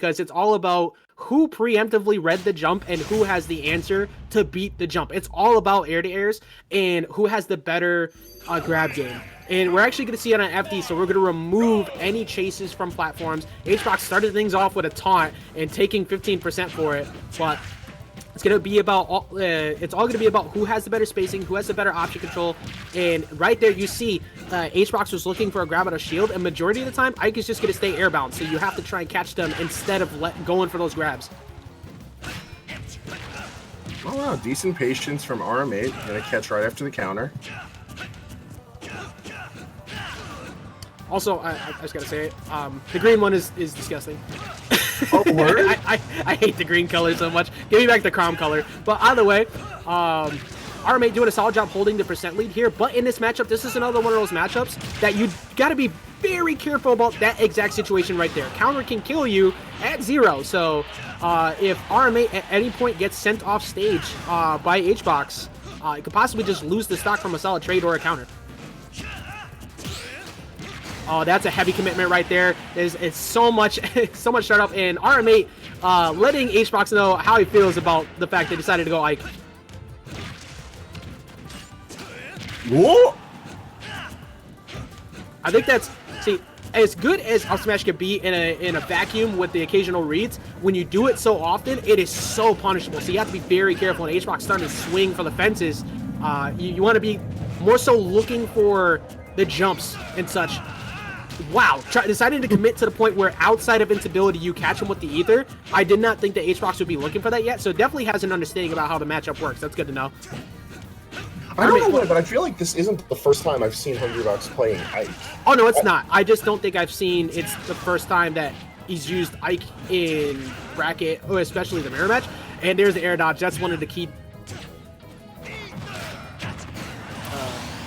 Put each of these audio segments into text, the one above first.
because it's all about who preemptively read the jump and who has the answer to beat the jump. It's all about air-to-airs and who has the better grab game. And we're actually going to see it on FD, so we're going to remove any chases from platforms. Hbox started things off with a taunt and taking 15% for it, but it's going to be about it's all going to be about who has the better spacing, who has the better option control. And right there you see Hbox was looking for a grab out of shield, and majority of the time Ike is just going to stay airbound, so you have to try and catch them instead of going for those grabs. Oh wow, decent patience from RM8, gonna catch right after the counter. Also, I just gotta say it, the green one is disgusting. Oh, word? I hate the green color so much. Give me back the Crom color. But either way, RM8 doing a solid job holding the percent lead here. But in this matchup, this is another one of those matchups that you gotta be very careful about that exact situation right there. Counter can kill you at 0. So if RM8 at any point gets sent off stage by Hbox, it could possibly just lose the stock from a solid trade or a counter. Oh, that's a heavy commitment right there. It's so much startup, and RM8 letting Hbox know how he feels about the fact they decided to go Ike. Whoa! I think that's, see, as good as up smash can be in a vacuum with the occasional reads, when you do it so often, it is so punishable. So you have to be very careful. And Hbox starting to swing for the fences. You want to be more so looking for the jumps and such. Wow, deciding to commit to the point where outside of instability you catch him with the ether. I did not think that Hbox would be looking for that yet, so definitely has an understanding about how the matchup works. That's good to know. I don't know why, but I feel like this isn't the first time I've seen Hungrybox playing Ike. Oh no, it's not. I just don't think I've seen it's the first time that he's used Ike in bracket, especially the mirror match. And there's the air dodge. That's one of the key.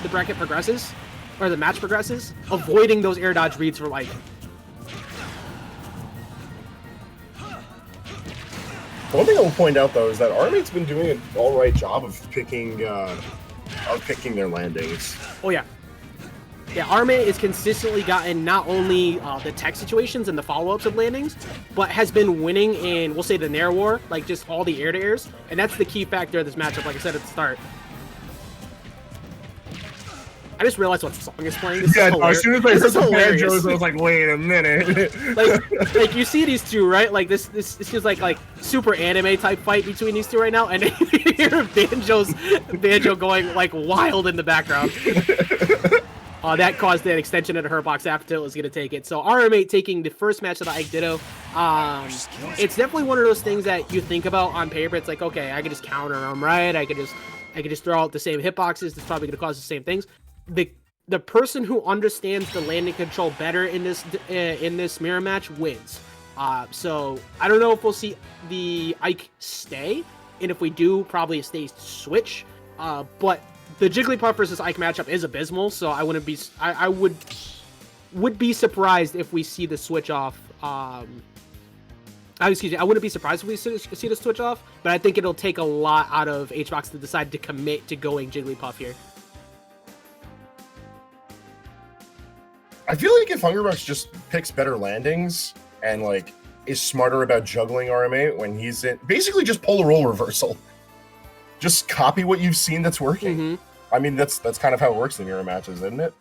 The bracket progresses. Or the match progresses, avoiding those air dodge reads for Ike. One thing I will point out though is that RM8's been doing an alright job of picking their landings. Oh yeah. Yeah, RM8 has consistently gotten not only the tech situations and the follow-ups of landings, but has been winning in, we'll say, the Nair War, like just all the air-to-airs, and that's the key factor of this matchup, like I said at the start. I just realized what song is playing. This is as soon as I heard the banjos, I was like, wait a minute. like you see these two, right? Like this feels like super anime type fight between these two right now, and you hear banjo going like wild in the background. That caused that extension of the Hurtbox after it was going to take it. So RM8 taking the first match of the Ike Ditto. It's definitely one of those things that you think about on paper. It's like, okay, I could just counter them, right? I could just throw out the same hitboxes. It's probably going to cause the same things. The person who understands the landing control better in this mirror match wins. So I don't know if we'll see the Ike stay, and if we do, probably a stay switch. But the Jigglypuff versus Ike matchup is abysmal, so I wouldn't be. I would be surprised if we see the switch off. Excuse me, I wouldn't be surprised if we see the switch off, but I think it'll take a lot out of Hbox to decide to commit to going Jigglypuff here. I feel like if Hungrybox just picks better landings and like is smarter about juggling RM8 when he's in, basically just pull a role reversal. Just copy what you've seen that's working. Mm-hmm. I mean, that's kind of how it works in mirror matches, isn't it?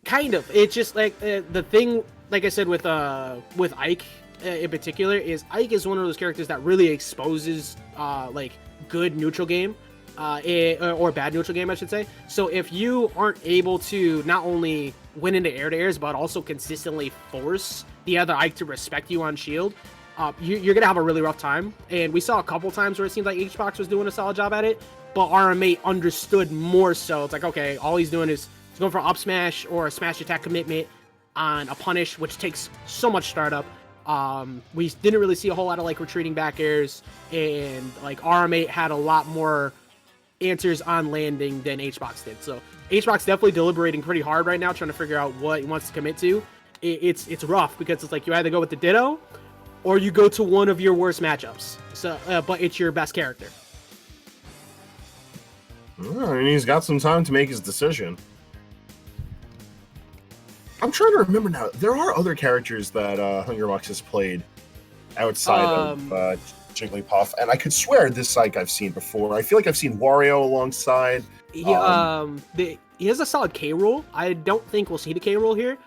Kind of. It's just like the thing, like I said with Ike in particular, is Ike is one of those characters that really exposes like good neutral game. Or bad neutral game, I should say. So if you aren't able to not only win into air-to-airs, but also consistently force the other Ike to respect you on shield, you're going to have a really rough time. And we saw a couple times where it seemed like Hbox was doing a solid job at it, but RM8 understood more so. It's like, okay, all he's doing is he's going for up smash or a smash attack commitment on a punish, which takes so much startup. We didn't really see a whole lot of like retreating back airs, and like RM8 had a lot more answers on landing than Hbox did. So Hbox definitely deliberating pretty hard right now, trying to figure out what he wants to commit to. It's rough because it's like you either go with the Ditto or you go to one of your worst matchups. So, but it's your best character. I mean, he's got some time to make his decision. I'm trying to remember now. There are other characters that Hungrybox has played outside of Jigglypuff, and I could swear this Ike I've seen before. I feel like I've seen Wario alongside. He has a solid K roll. I don't think we'll see the K roll here,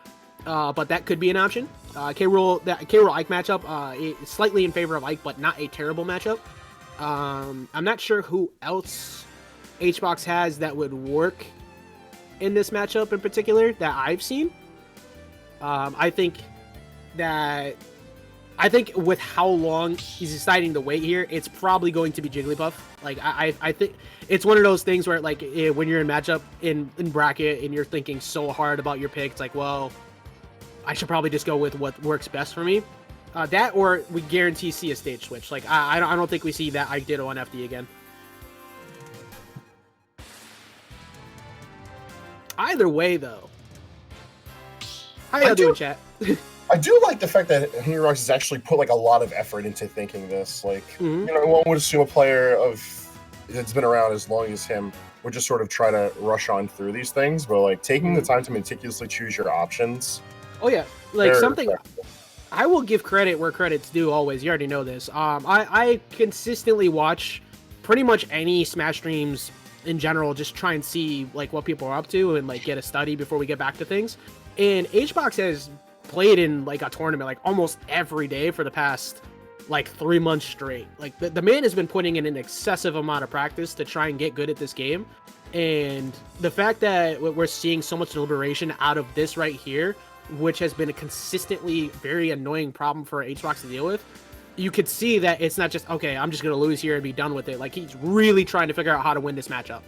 but that could be an option. K roll Ike matchup is slightly in favor of Ike, but not a terrible matchup. I'm not sure who else HBox has that would work in this matchup in particular that I've seen. I think with how long he's deciding to wait here, it's probably going to be Jigglypuff. Like I think it's one of those things where like when you're in matchup in bracket and you're thinking so hard about your pick, it's like, well, I should probably just go with what works best for me. That or we guarantee see a stage switch. Like I don't think we see that Ike Ditto on FD again. Either way, though. How y'all doing, chat? I do like the fact that Hungrybox has actually put like a lot of effort into thinking this. Like, you know, one would assume a player that's been around as long as him would just sort of try to rush on through these things, but like taking the time to meticulously choose your options. Oh yeah, like something. I will give credit where credit's due always. You already know this. I consistently watch pretty much any Smash streams in general, just try and see like what people are up to and like get a study before we get back to things. And HBox has played in like a tournament like almost every day for the past like 3 months straight. Like the man has been putting in an excessive amount of practice to try and get good at this game. And the fact that we're seeing so much deliberation out of this right here, which has been a consistently very annoying problem for HBox to deal with, you could see that it's not just, okay, I'm just going to lose here and be done with it. Like, he's really trying to figure out how to win this matchup.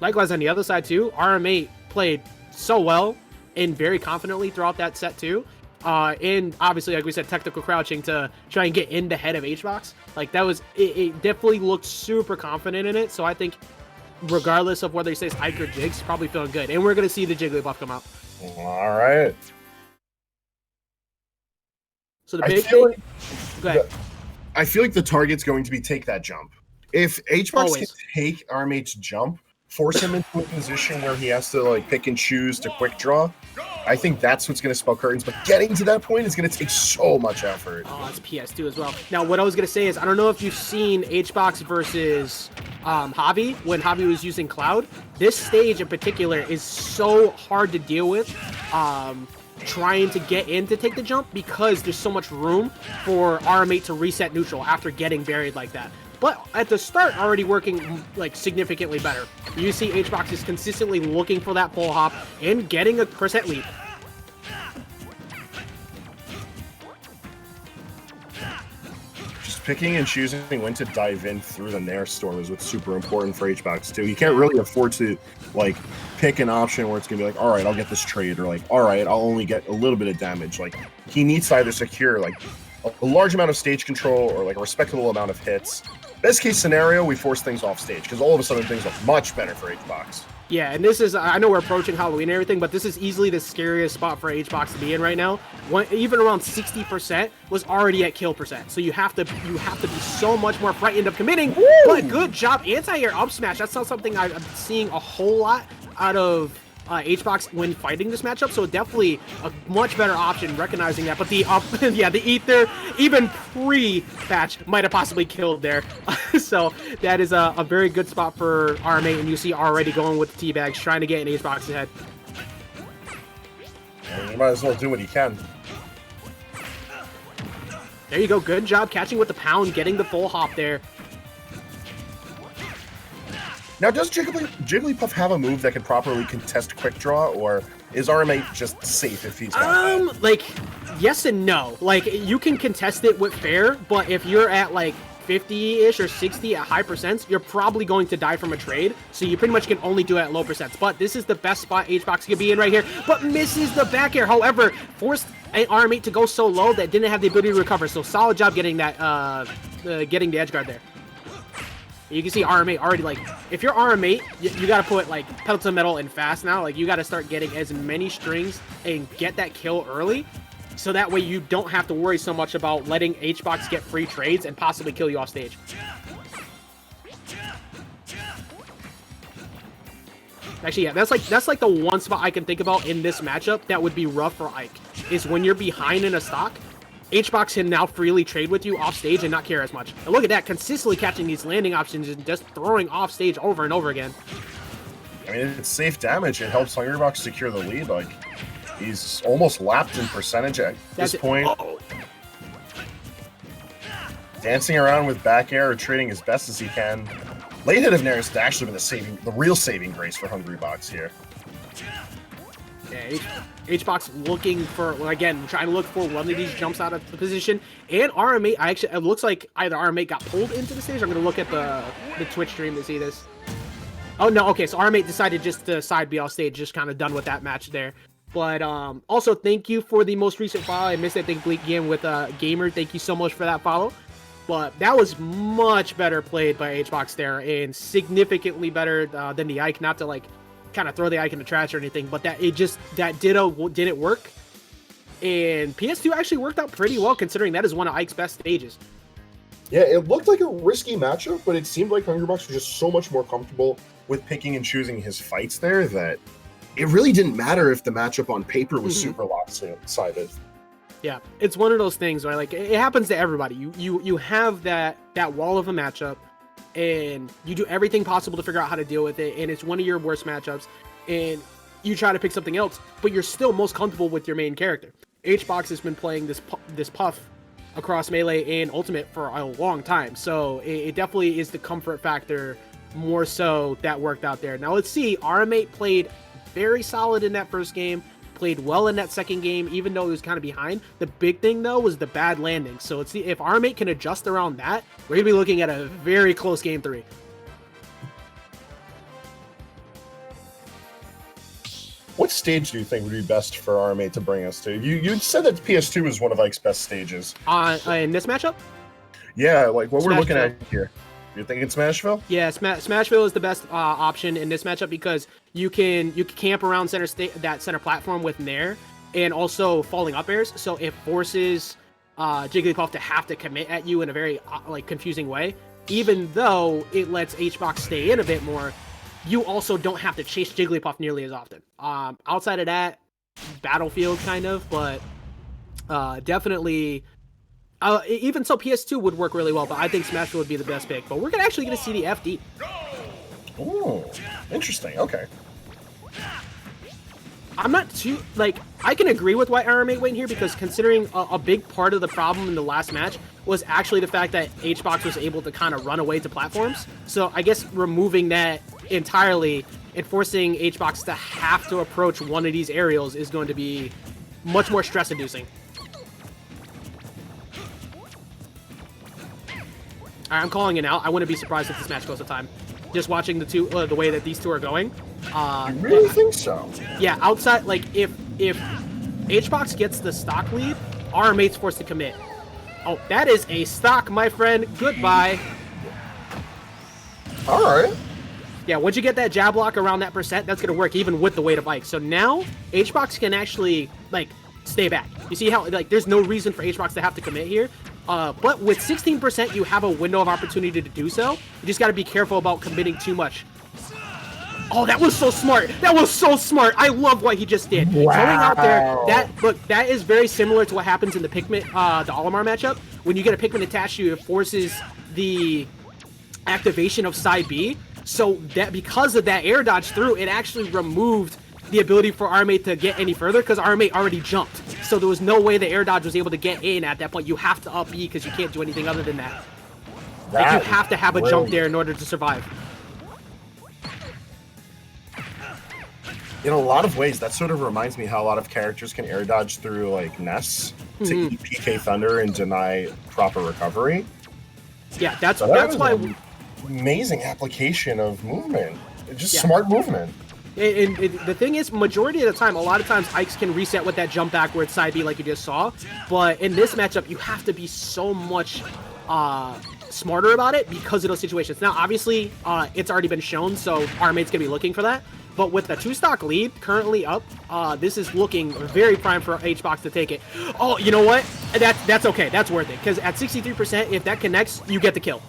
Likewise, on the other side, too, RM8 played so well and very confidently throughout that set, too. And obviously, like we said, technical crouching to try and get in the head of HBox. Like, that was, it definitely looked super confident in it. So I think, regardless of whether he says Ike or Jigs, he's probably feeling good. And we're going to see the Jigglypuff come out. All right. So the big thing, go ahead. I feel like the target's going to be take that jump. If HBox can take RM8's jump, force him into a position where he has to like pick and choose to quick draw, I think that's what's going to spell curtains. But getting to that point is going to take so much effort. Oh, it's PS2 as well. Now, what I was going to say is, I don't know if you've seen HBox versus Javi when Javi was using Cloud. This stage in particular is so hard to deal with. Trying to get in to take the jump because there's so much room for RM8 to reset neutral after getting buried like that. But at the start, already working like significantly better. You see HBox is consistently looking for that full hop and getting a percent lead. Just picking and choosing when to dive in through the Nair storm is what's super important for HBox too. You can't really afford to like pick an option where it's gonna be like, all right, I'll get this trade, or like, all right, I'll only get a little bit of damage. Like, he needs to either secure like a large amount of stage control or like a respectable amount of hits. Best case scenario, we force things off stage because all of a sudden things look much better for HBox. Yeah, and this is, I know we're approaching Halloween and everything, but this is easily the scariest spot for HBox to be in right now. Even around 60% was already at kill percent. So you have to be so much more frightened of committing. Woo! But good job, anti-air up smash. That's not something I'm seeing a whole lot out of HBox when fighting this matchup, so definitely a much better option recognizing that. But the the Ether, even pre-patch, might have possibly killed there. So that is a very good spot for RM8, and you see already going with the teabags, trying to get in HBox's head. You might as well do what you can. There you go, good job catching with the pound, getting the full hop there. Now, does Jigglypuff have a move that can properly contest quick draw, or is RM8 just safe if he's got that? Like, yes and no. Like, you can contest it with fair, but if you're at like 50-ish or 60 at high percents, you're probably going to die from a trade, so you pretty much can only do it at low percents. But this is the best spot HBox can be in right here, but misses the back air. However, forced RM8 to go so low that didn't have the ability to recover, so solid job getting that, getting the edge guard there. You can see RM8 already, like, if you're RM8, you got to put, like, pedal to metal and fast now. Like, you got to start getting as many strings and get that kill early, so that way you don't have to worry so much about letting HBox get free trades and possibly kill you off stage. Actually, yeah, that's like the one spot I can think about in this matchup that would be rough for Ike. is when you're behind in a stock, HBox can now freely trade with you off stage and not care as much. And look at that, consistently catching these landing options and just throwing off stage over and over again. I mean, it's safe damage. It helps Hungrybox secure the lead. Like, he's almost lapped in percentage at this point. Dancing around with back air or trading as best as he can. Late hit of Nair has actually been the real saving grace for Hungrybox here. Yeah, HBox looking for, again, trying to look for one of these jumps out of the position. And RM8, it looks like either RM8 got pulled into the stage. I'm going to look at the Twitch stream to see this. Oh, no, okay, so RM8 decided just to side B off stage, just kind of done with that match there. But also, thank you for the most recent follow. I missed it. Thank Bleak again with Gamer. Thank you so much for that follow. But that was much better played by HBox there, and significantly better than the Ike. Not to, like, kind of throw the Ike in the trash or anything, but that didn't work. And PS2 actually worked out pretty well, considering that is one of Ike's best stages. Yeah, it looked like a risky matchup, but it seemed like Hungrybox was just so much more comfortable with picking and choosing his fights there that it really didn't matter if the matchup on paper was super lopsided. Yeah, it's one of those things where, like, it happens to everybody. You have that wall of a matchup, and you do everything possible to figure out how to deal with it, and it's one of your worst matchups, and you try to pick something else, but you're still most comfortable with your main character. HBox has been playing this Puff across Melee and Ultimate for a long time, so it definitely is the comfort factor more so that worked out there. Now let's see, RM8 played very solid in that first game, played well in that second game, even though he was kind of behind. The big thing, though, was the bad landing. So let's see if RM8 can adjust around that. We're going to be looking at a very close game 3. What stage do you think would be best for RM8 to bring us to? You said that PS2 is one of Ike's best stages. In this matchup? Yeah, like what we're looking Smashville. at here. You're thinking Smashville? Yeah, Smashville is the best option in this matchup because you can camp around that center platform with Nair and also falling up airs, so it forces Jigglypuff to have to commit at you in a very confusing way. Even though it lets HBox stay in a bit more, you also don't have to chase Jigglypuff nearly as often. Outside of that, Battlefield kind of, but definitely. Even so, PS2 would work really well, but I think Smashville would be the best pick. But we're actually going to see the FD. Oh, interesting. Okay. I'm not too, I can agree with why RM8 went here, because considering a big part of the problem in the last match was actually the fact that HBox was able to kind of run away to platforms. So I guess removing that entirely and forcing HBox to have to approach one of these aerials is going to be much more stress-inducing. I'm calling it out. I wouldn't be surprised if this match goes to time. Just watching the way that these two are going. You really think so? Yeah, outside, if HBox gets the stock lead, RM8's forced to commit. Oh, that is a stock, my friend. Goodbye. All right. Yeah, once you get that jab block around that percent, that's going to work even with the weight of Ike. So now, HBox can actually, stay back. You see how, there's no reason for HBox to have to commit here. But with 16%, you have a window of opportunity to do so. You just got to be careful about committing too much. Oh, that was so smart. That was so smart. I love what he just did. Wow. Throwing out there, that is very similar to what happens in the Pikmin, the Olimar matchup. When you get a Pikmin attached to you, it forces the activation of side B. So that because of that air dodge through, it actually removed the ability for RM8 to get any further because RM8 already jumped. So there was no way the air dodge was able to get in at that point. You have to up B because you can't do anything other than that. You have to have a jump there in order to survive. In a lot of ways, that sort of reminds me how a lot of characters can air dodge through Ness to eat PK Thunder and deny proper recovery. Yeah, that's why. Amazing application of movement. Just smart movement. And the thing is, majority of the time, a lot of times, Ikes can reset with that jump backwards side B like you just saw. But in this matchup, you have to be so much smarter about it because of those situations. Now, obviously, it's already been shown, so RM8's going to be looking for that. But with the 2-stock lead currently up, this is looking very prime for HBox to take it. Oh, you know what? That's okay. That's worth it. Because at 63%, if that connects, you get the kill.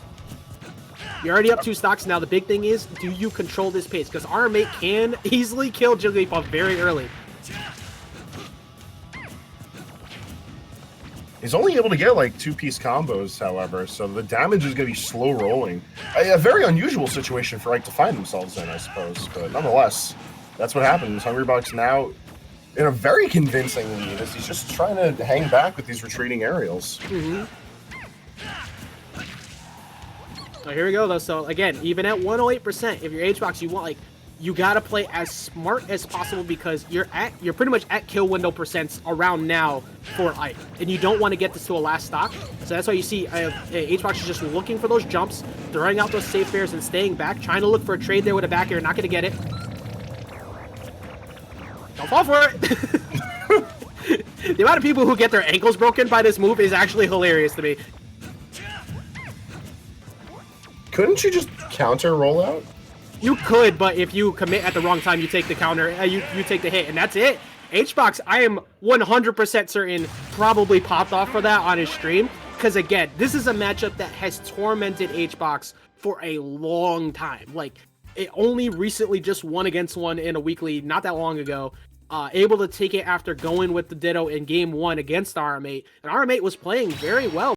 You're already up 2 stocks. Now, the big thing is, do you control this pace? Because RM8 can easily kill Jigglypuff very early. He's only able to get like 2-piece combos, however, so the damage is going to be slow rolling. A very unusual situation for Ike to find themselves in, I suppose, but nonetheless, that's what happens. Hungrybox now in a very convincing lead as he's just trying to hang back with these retreating aerials. So here we go, though. So again, even at 108%, if you're HBox, you want like you gotta play as smart as possible because you're pretty much at kill window percents around now for Ike, and you don't want to get this to a last stock. So that's why you see HBox is just looking for those jumps, throwing out those safe bears and staying back, trying to look for a trade there with a back air. Not gonna get it. Don't fall for it. The amount of people who get their ankles broken by this move is actually hilarious to me. Couldn't you just counter rollout? You could, but if you commit at the wrong time, you take the counter, you take the hit, and that's it. HBox, I am 100% certain, probably popped off for that on his stream, because again, this is a matchup that has tormented HBox for a long time. Like, it only recently just won against one in a weekly, not that long ago. Able to take it after going with the Ditto in game 1 against RM8, and RM8 was playing very well.